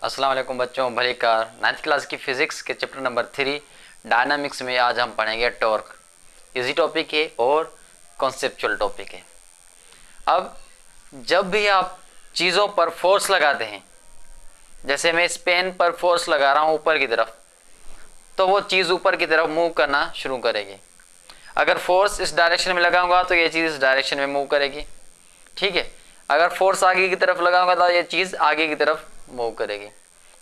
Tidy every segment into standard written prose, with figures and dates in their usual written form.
अस्सलाम वालेकुम बच्चों, भलीकार 9th क्लास की फिजिक्स के चैप्टर नंबर 3 डायनामिक्स में आज हम पढ़ेंगे टॉर्क। इजी टॉपिक है और कॉन्सेप्चुअल टॉपिक है। अब जब भी आप चीज़ों पर फोर्स लगाते हैं, जैसे मैं इस पेन पर फोर्स लगा रहा हूँ ऊपर की तरफ, तो वो चीज़ ऊपर की तरफ मूव करना शुरू करेगी। अगर फोर्स इस डायरेक्शन में लगाऊंगा तो ये चीज़ इस डायरेक्शन में मूव करेगी, ठीक है। अगर फोर्स आगे की तरफ लगाऊंगा तो ये चीज़ आगे की तरफ मूव करेगी।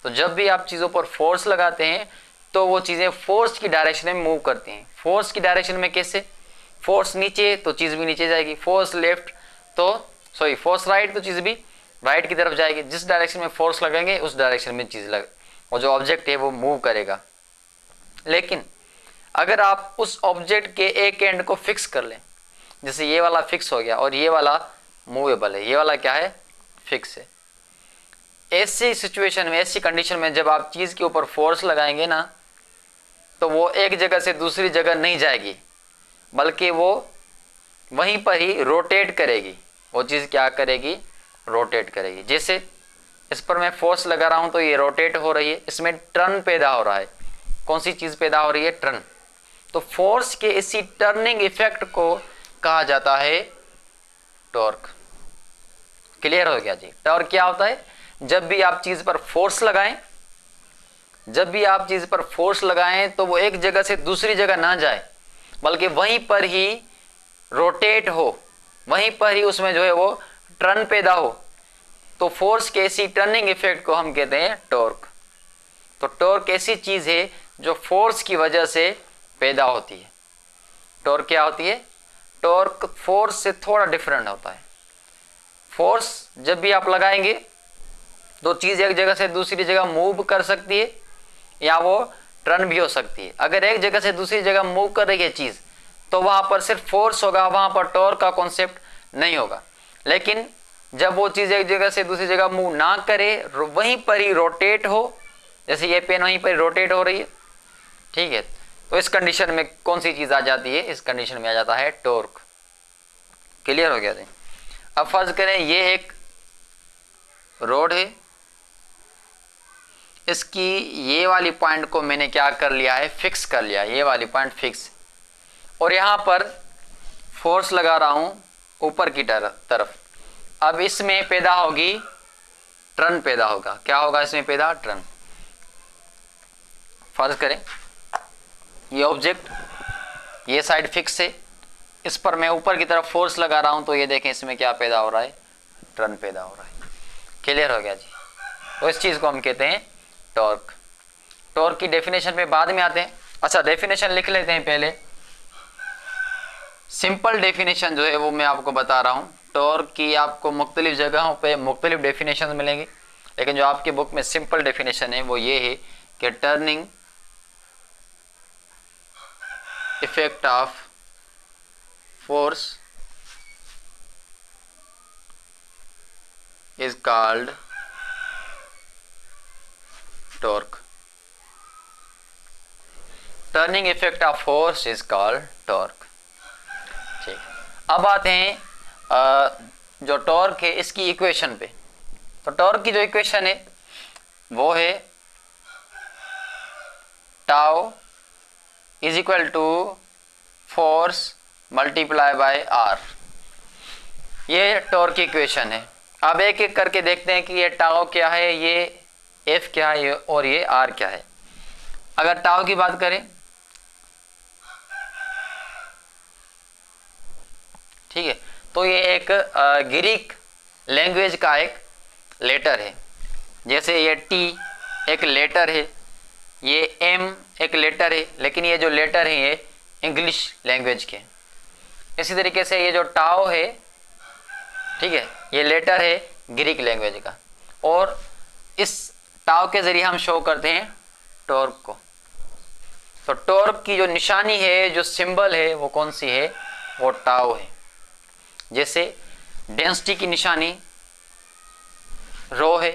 तो जब भी आप चीज़ों पर फोर्स लगाते हैं तो वो चीज़ें फोर्स की डायरेक्शन में मूव करती हैं। फोर्स की डायरेक्शन में कैसे? फोर्स नीचे तो चीज़ भी नीचे जाएगी, फोर्स राइट तो चीज़ भी राइट की तरफ जाएगी। जिस डायरेक्शन में फोर्स लगेंगे उस डायरेक्शन में चीज़ लगे और जो ऑब्जेक्ट है वो मूव करेगा। लेकिन अगर आप उस ऑब्जेक्ट के एक एंड को फिक्स कर लें, जैसे ये वाला फिक्स हो गया और ये वाला मूवेबल है, ये वाला क्या है? फिक्स है। ऐसी सिचुएशन में, ऐसी कंडीशन में जब आप चीज़ के ऊपर फोर्स लगाएंगे ना, तो वो एक जगह से दूसरी जगह नहीं जाएगी, बल्कि वो वहीं पर ही रोटेट करेगी। वो चीज़ क्या करेगी? रोटेट करेगी। जैसे इस पर मैं फोर्स लगा रहा हूँ तो ये रोटेट हो रही है, इसमें टर्न पैदा हो रहा है। कौन सी चीज़ पैदा हो रही है? टर्न। तो फोर्स के इसी टर्निंग इफेक्ट को कहा जाता है टॉर्क। क्लियर हो गया जी? टॉर्क क्या होता है? जब भी आप चीज पर फोर्स लगाएं, तो वो एक जगह से दूसरी जगह ना जाए, बल्कि वहीं पर ही रोटेट हो, वहीं पर ही उसमें जो है वो टर्न पैदा हो। तो फोर्स के इसी टर्निंग इफेक्ट को हम कहते हैं टॉर्क। तो टॉर्क ऐसी चीज है जो फोर्स की वजह से पैदा होती है। टॉर्क क्या होती है? टॉर्क फोर्स से थोड़ा डिफरेंट होता है। फोर्स जब भी आप लगाएंगे तो चीज एक जगह से दूसरी जगह मूव कर सकती है या वो टर्न भी हो सकती है। अगर एक जगह से दूसरी जगह मूव कर रही है चीज, तो वहां पर सिर्फ फोर्स होगा, वहां पर टॉर्क का कॉन्सेप्ट नहीं होगा। लेकिन जब वो चीज एक जगह से दूसरी जगह मूव ना करे, वहीं पर ही रोटेट हो, जैसे ये पेन वहीं पर रोटेट हो रही है, ठीक है, तो इस कंडीशन में कौन सी चीज आ जाती है? इस कंडीशन में आ जाता है टॉर्क। क्लियर हो गया जी? अब फर्ज करें ये एक रोड है, इसकी ये वाली पॉइंट को मैंने क्या कर लिया है? फिक्स कर लिया। ये वाली पॉइंट फिक्स, और यहाँ पर फोर्स लगा रहा हूँ ऊपर की तरफ। अब इसमें पैदा होगी टर्न पैदा होगा। क्या होगा इसमें पैदा? टर्न। फर्ज करें ये ऑब्जेक्ट ये साइड फिक्स है, इस पर मैं ऊपर की तरफ फोर्स लगा रहा हूं, तो ये देखें इसमें क्या पैदा हो रहा है? टर्न पैदा हो रहा है। क्लियर हो गया जी? तो इस चीज को हम कहते हैं टॉर्क। टॉर्क की डेफिनेशन पे बाद में आते हैं। अच्छा, डेफिनेशन लिख लेते हैं पहले। सिंपल डेफिनेशन जो है वो मैं आपको बता रहा हूं। टॉर्क की आपको मुख्तलिफ जगहों पे मुख्तलिफ डेफिनेशन मिलेंगे, लेकिन जो आपकी बुक में सिंपल डेफिनेशन है वो ये है कि turning effect of force is called torque. Turning effect of force is called torque. ठीक, अब आते हैं जो टॉर्क है इसकी इक्वेशन पे। तो टॉर्क की जो इक्वेशन है वो है tau is equal to force multiply by R. ये टॉर्क की इक्वेशन है। अब एक एक करके देखते हैं कि ये टाउ क्या है, ये एफ क्या है और ये आर क्या है। अगर टाउ की बात करें, ठीक है, तो ये एक ग्रीक लैंग्वेज का एक लेटर है। जैसे ये टी एक लेटर है, ये एम एक लेटर है, लेकिन ये जो लेटर है ये इंग्लिश लैंग्वेज के। इसी तरीके से ये जो टाओ है, ठीक है, ये लेटर है ग्रीक लैंग्वेज का, और इस टाओ के जरिए हम शो करते हैं टॉर्क को। तो टॉर्क की जो निशानी है, जो सिंबल है, वो कौन सी है? वो टाओ है। जैसे डेंसिटी की निशानी रो है,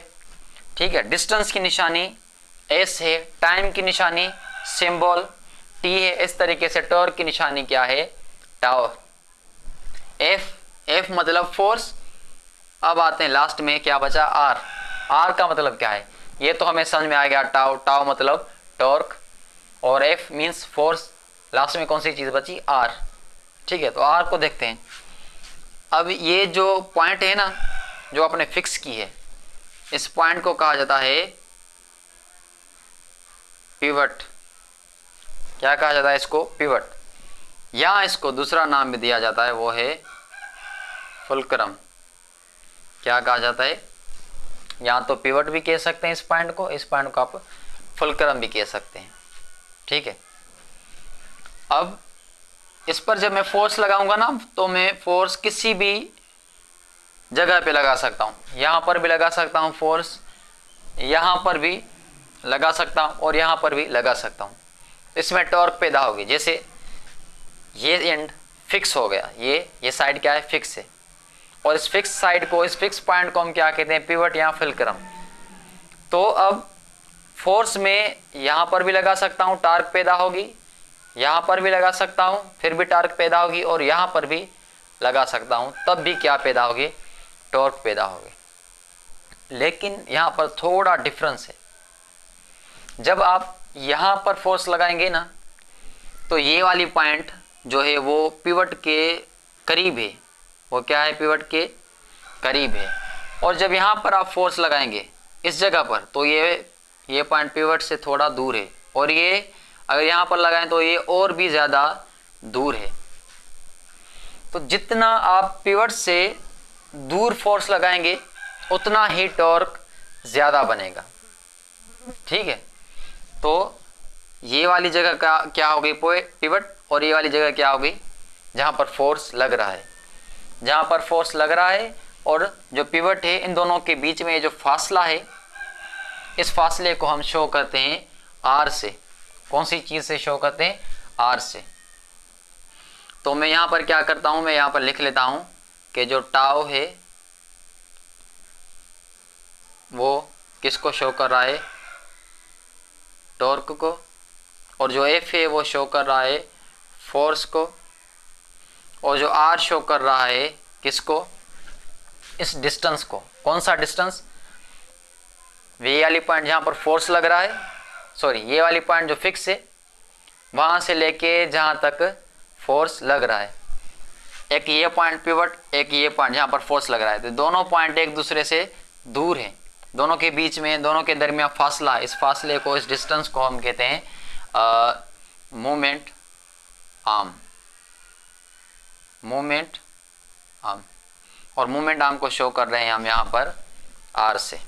ठीक है, डिस्टेंस की निशानी एस है, टाइम की निशानी सिंबल टी है। इस तरीके से टॉर्क की निशानी क्या है? टाओ। एफ मतलब फोर्स। अब आते हैं लास्ट में क्या बचा? आर। आर का मतलब क्या है? ये तो हमें समझ में आ गया, टाउ, टाउ मतलब टॉर्क, और एफ मीन्स फोर्स, लास्ट में कौन सी चीज़ बची, आर। ठीक है, तो आर को देखते हैं। अब ये जो पॉइंट है ना जो आपने फिक्स की है, इस पॉइंट को कहा जाता है पिवट। क्या कहा जाता है इसको, पिवट, या इसको दूसरा नाम भी दिया जाता है, वो है फुलक्रम। क्या कहा जाता है, या तो पिवट भी कह सकते हैं इस पॉइंट को आप फुलक्रम भी कह सकते हैं। ठीक है, अब इस पर जब मैं फोर्स लगाऊंगा ना, तो मैं फोर्स किसी भी जगह पे लगा सकता हूँ। यहाँ पर भी लगा सकता हूँ फोर्स, यहाँ पर भी लगा सकता हूँ, और यहाँ पर भी लगा सकता हूँ। इसमें टॉर्क पैदा होगी। जैसे ये एंड फिक्स हो गया, ये साइड क्या है, फिक्स है, और इस फिक्स साइड को, इस फिक्स पॉइंट को हम क्या कहते हैं, पिवट या फुलक्रम। तो अब फोर्स में यहाँ पर भी लगा सकता हूँ, टॉर्क पैदा होगी, यहाँ पर भी लगा सकता हूँ, फिर भी टॉर्क पैदा होगी, और यहाँ पर भी लगा सकता हूँ, तब भी क्या पैदा होगी, टॉर्क पैदा होगी। लेकिन यहाँ पर थोड़ा डिफरेंस है। जब आप यहाँ पर फोर्स लगाएंगे ना, तो ये वाली पॉइंट जो है वो पिवट के करीब है, वो क्या है, पिवट के करीब है। और जब यहाँ पर आप फोर्स लगाएंगे इस जगह पर, तो ये पॉइंट पिवट से थोड़ा दूर है, और ये अगर यहाँ पर लगाएं तो ये और भी ज़्यादा दूर है। तो जितना आप पिवट से दूर फोर्स लगाएंगे उतना ही टॉर्क ज़्यादा बनेगा। ठीक है, तो ये वाली जगह का क्या हो गई, पिवट, और ये वाली जगह क्या हो गई, जहाँ पर फोर्स लग रहा है। जहाँ पर फोर्स लग रहा है और जो पिवट है, इन दोनों के बीच में जो फासला है, इस फासले को हम शो करते हैं आर से। कौन सी चीज़ से शो करते हैं, आर से। तो मैं यहाँ पर क्या करता हूँ, मैं यहाँ पर लिख लेता हूँ कि जो टाउ है वो किसको शो कर रहा है, टॉर्क को, और जो एफ है वो शो कर रहा है फोर्स को, और जो आर शो कर रहा है किसको, इस डिस्टेंस को। कौन सा डिस्टेंस, ये वाली पॉइंट जहाँ पर फोर्स लग रहा है, सॉरी ये वाली पॉइंट जो फिक्स है, वहाँ से लेके जहाँ तक फोर्स लग रहा है। एक ये पॉइंट पिवट, एक ये पॉइंट जहाँ पर फोर्स लग रहा है, तो दोनों पॉइंट एक दूसरे से दूर हैं। दोनों के बीच में, दोनों के दरमियान फासला, इस फासले को, इस डिस्टेंस को हम कहते हैं मोमेंट आर्म। मोमेंट आर्म, और मोमेंट आर्म को शो कर रहे हैं हम यहाँ पर आर से।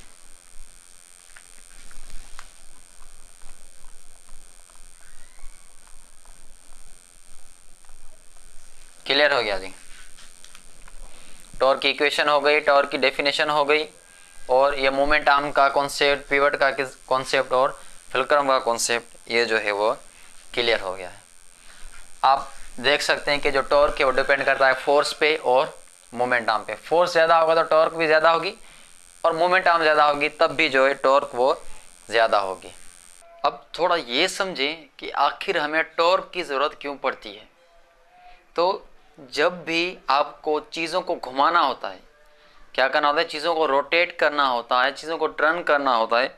क्लियर हो गया जी। टॉर्क की इक्वेशन हो गई, टॉर्क की डेफिनेशन हो गई, और ये मोमेंट आर्म का कॉन्सेप्ट, पिवट का कॉन्सेप्ट और फुलक्रम का कॉन्सेप्ट, ये जो है वो क्लियर हो गया है। आप देख सकते हैं कि जो टॉर्क है वो डिपेंड करता है फोर्स पे और मोमेंट आर्म पे। फोर्स ज़्यादा होगा तो टॉर्क भी ज़्यादा होगी, और मोमेंट आर्म ज़्यादा होगी तब भी जो है टॉर्क वो ज़्यादा होगी। अब थोड़ा ये समझें कि आखिर हमें टॉर्क की ज़रूरत क्यों पड़ती है। तो जब भी आपको चीज़ों को घुमाना होता है, क्या करना होता है, चीज़ों को रोटेट करना होता है, चीज़ों को टर्न करना होता है,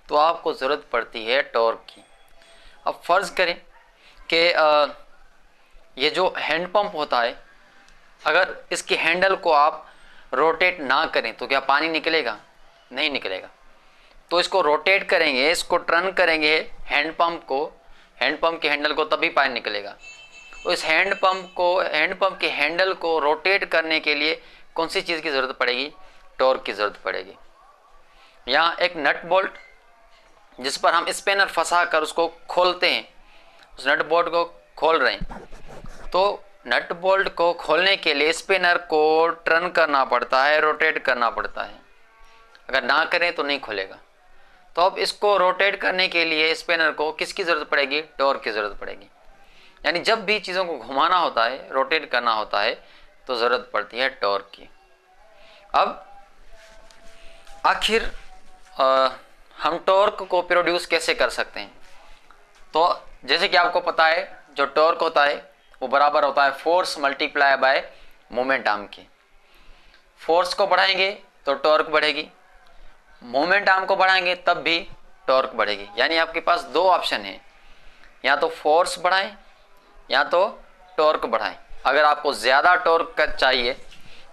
तो आपको ज़रूरत पड़ती है टॉर्क की। अब फ़र्ज़ करें कि ये जो हैंड पंप होता है, अगर इसके हैंडल को आप रोटेट ना करें तो क्या पानी निकलेगा, नहीं निकलेगा। तो इसको रोटेट करेंगे, इसको टर्न करेंगे हैंड पंप को, हैंड पंप के हैंडल को, तभी पानी निकलेगा। तो इस हैंड पंप के हैंडल को रोटेट करने के लिए कौन सी चीज़ की ज़रूरत पड़ेगी, टॉर्क की ज़रूरत पड़ेगी। यहाँ एक नट बोल्ट जिस पर हम स्पिनर फंसा कर उसको खोलते हैं, उस नट बोल्ट को खोल रहे हैं, तो नट बोल्ट को खोलने के लिए स्पिनर को टर्न करना पड़ता है, रोटेट करना पड़ता है। अगर ना करें तो नहीं खुलेगा। तो अब इसको रोटेट करने के लिए स्पिनर को किसकी ज़रूरत पड़ेगी, टॉर्क की ज़रूरत पड़ेगी। यानी जब भी चीज़ों को घुमाना होता है, रोटेट करना होता है, तो ज़रूरत पड़ती है टॉर्क की। अब आखिर हम टॉर्क को प्रोड्यूस कैसे कर सकते हैं। तो जैसे कि आपको पता है जो टॉर्क होता है वो बराबर होता है force multiply bye moment arm की। फोर्स को बढ़ाएंगे तो टॉर्क बढ़ेगी, मोमेंट आर्म को बढ़ाएंगे तब भी टॉर्क बढ़ेगी। यानी आपके पास दो ऑप्शन है, या तो फोर्स बढ़ाएं या तो टॉर्क बढ़ाएं। अगर आपको ज़्यादा टॉर्क चाहिए,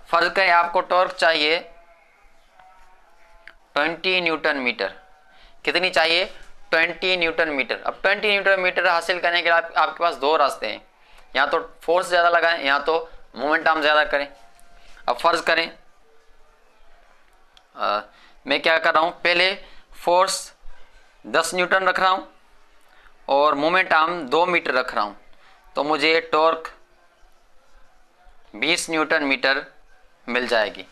फर्ज करें आपको टॉर्क चाहिए 20 न्यूटन मीटर, कितनी चाहिए 20 न्यूटन मीटर। अब 20 न्यूटन मीटर हासिल करने के लिए आपके पास दो रास्ते हैं, या तो फोर्स ज़्यादा लगाएं या तो मोमेंट आर्म ज़्यादा करें। अब फर्ज करें मैं क्या कर रहा हूँ, पहले फोर्स 10 न्यूटन रख रहा हूँ और मोमेंट आर्म 2 मीटर रख रहा हूँ, तो मुझे टॉर्क 20 न्यूटन मीटर मिल जाएगी।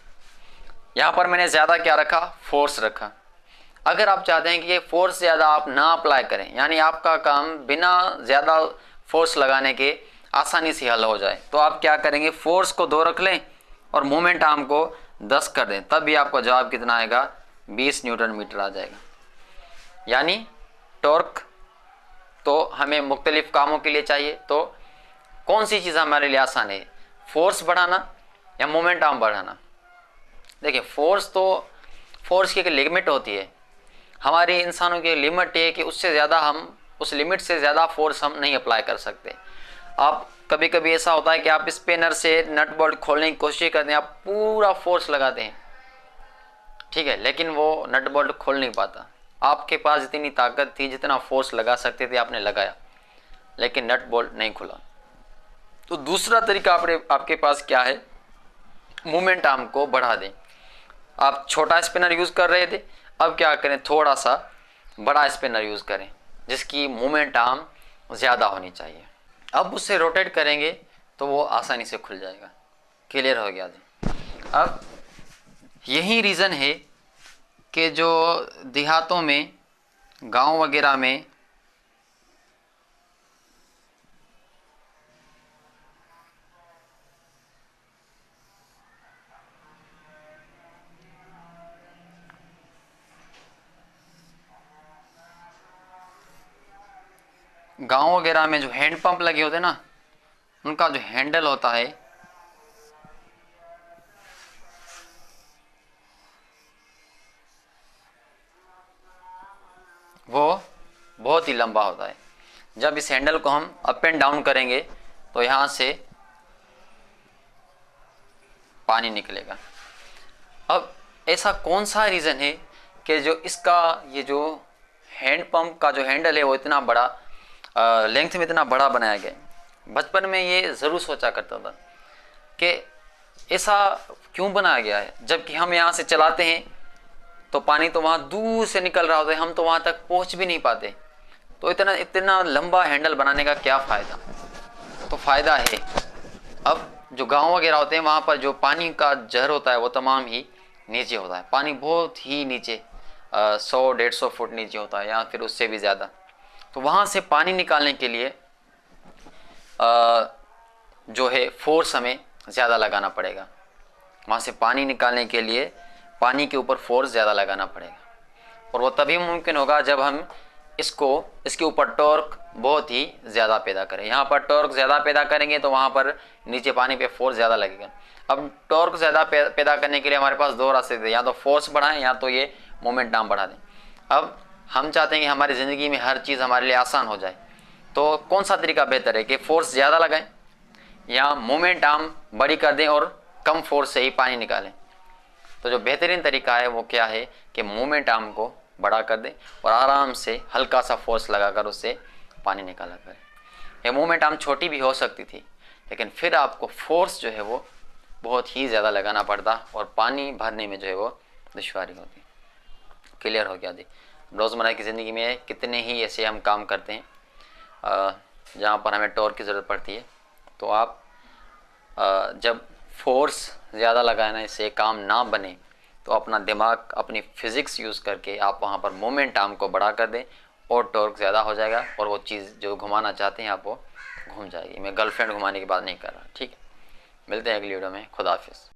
यहाँ पर मैंने ज़्यादा क्या रखा, फोर्स रखा। अगर आप चाहते हैं कि ये फोर्स ज़्यादा आप ना अप्लाई करें, यानी आपका काम बिना ज़्यादा फोर्स लगाने के आसानी से हल हो जाए, तो आप क्या करेंगे, फोर्स को 2 रख लें और मोमेंट आर्म को 10 कर दें, तब भी आपका जवाब कितना आएगा, 20 न्यूटन मीटर आ जाएगा। यानी टॉर्क तो हमें मुख्तलिफ कामों के लिए चाहिए, तो कौन सी चीज़ हमारे लिए आसान है, फोर्स बढ़ाना या मोमेंट आर्म बढ़ाना। देखिए फोर्स की एक लिमिट होती है, हमारे इंसानों की लिमिट है कि उससे ज़्यादा हम उस लिमिट से ज़्यादा फोर्स हम नहीं अप्लाई कर सकते। आप कभी कभी ऐसा होता है कि आप स्पिनर से नट बोल्ट खोलने की कोशिश करते हैं, आप पूरा फोर्स लगाते हैं, ठीक है, लेकिन वो नट बोल्ट खोल नहीं पाता। आपके पास जितनी ताकत थी, जितना फोर्स लगा सकते थे आपने लगाया, लेकिन नट बोल्ट नहीं खुला। तो दूसरा तरीका आपके पास क्या है, मूवमेंट आर्म को बढ़ा दें। आप छोटा स्पिनर यूज़ कर रहे थे, अब क्या करें, थोड़ा सा बड़ा स्पिनर यूज़ करें जिसकी मूवमेंट आर्म ज़्यादा होनी चाहिए। अब उससे रोटेट करेंगे तो वो आसानी से खुल जाएगा। क्लियर हो गया जी। अब यही रीज़न है कि जो देहातों में, गांव वगैरह में जो हैंड पंप लगे होते हैं ना, उनका जो हैंडल होता है वो बहुत ही लंबा होता है। जब इस हैंडल को हम अप एंड डाउन करेंगे तो यहाँ से पानी निकलेगा। अब ऐसा कौन सा रीज़न है कि जो इसका ये जो हैंड पंप का जो हैंडल है वो इतना बड़ा लेंथ में इतना बड़ा बनाया गया। बचपन में ये ज़रूर सोचा करता था कि ऐसा क्यों बनाया गया है, जबकि हम यहाँ से चलाते हैं तो पानी तो वहाँ दूर से निकल रहा होता है, हम तो वहाँ तक पहुँच भी नहीं पाते। तो इतना लंबा हैंडल बनाने का क्या फ़ायदा। तो फ़ायदा है, अब जो गांव वगैरह होते हैं वहाँ पर जो पानी का जहर होता है वो तमाम ही नीचे होता है। पानी बहुत ही नीचे 100-150 फुट नीचे होता है, या फिर उससे भी ज़्यादा। तो वहाँ से पानी निकालने के लिए जो है फोर्स हमें ज़्यादा लगाना पड़ेगा। वहाँ से पानी निकालने के लिए पानी के ऊपर फोर्स ज़्यादा लगाना पड़ेगा, और वो तभी मुमकिन होगा जब हम इसके ऊपर टॉर्क बहुत ही ज़्यादा पैदा करें। यहाँ पर टॉर्क ज़्यादा पैदा करेंगे तो वहाँ पर नीचे पानी पे फोर्स ज़्यादा लगेगा। अब टॉर्क ज़्यादा पैदा करने के लिए हमारे पास दो रास्ते थे, या तो फोर्स बढ़ाएं या तो ये मोमेंट आर्म बढ़ा दें। अब हम चाहते हैं कि हमारी ज़िंदगी में हर चीज़ हमारे लिए आसान हो जाए, तो कौन सा तरीका बेहतर है कि फोर्स ज़्यादा लगाएं या मोमेंट आर्म बड़ी कर दें और कम फोर्स से ही पानी निकालें। तो जो बेहतरीन तरीका है वो क्या है कि मोमेंट आर्म को बड़ा कर दें और आराम से हल्का सा फोर्स लगाकर उससे पानी निकाला करें। ये मोमेंट आर्म छोटी भी हो सकती थी, लेकिन फिर आपको फोर्स जो है वो बहुत ही ज़्यादा लगाना पड़ता और पानी भरने में जो है वो दुश्वारी होती। क्लियर हो गया जी। रोज़मर्रा की ज़िंदगी में कितने ही ऐसे हम काम करते हैं जहाँ पर हमें टॉर्क की ज़रूरत पड़ती है। तो आप जब फोर्स ज़्यादा लगाने से काम ना बने तो अपना दिमाग, अपनी फिज़िक्स यूज़ करके आप वहाँ पर मोमेंट आर्म को बढ़ा कर दें और टॉर्क ज़्यादा हो जाएगा, और वो चीज़ जो घुमाना चाहते हैं आप वो घूम जाएगी। मैं गर्लफ्रेंड घुमाने की बात नहीं कर रहा, ठीक है। मिलते हैं अगली वीडियो में। खुदा हाफिज़।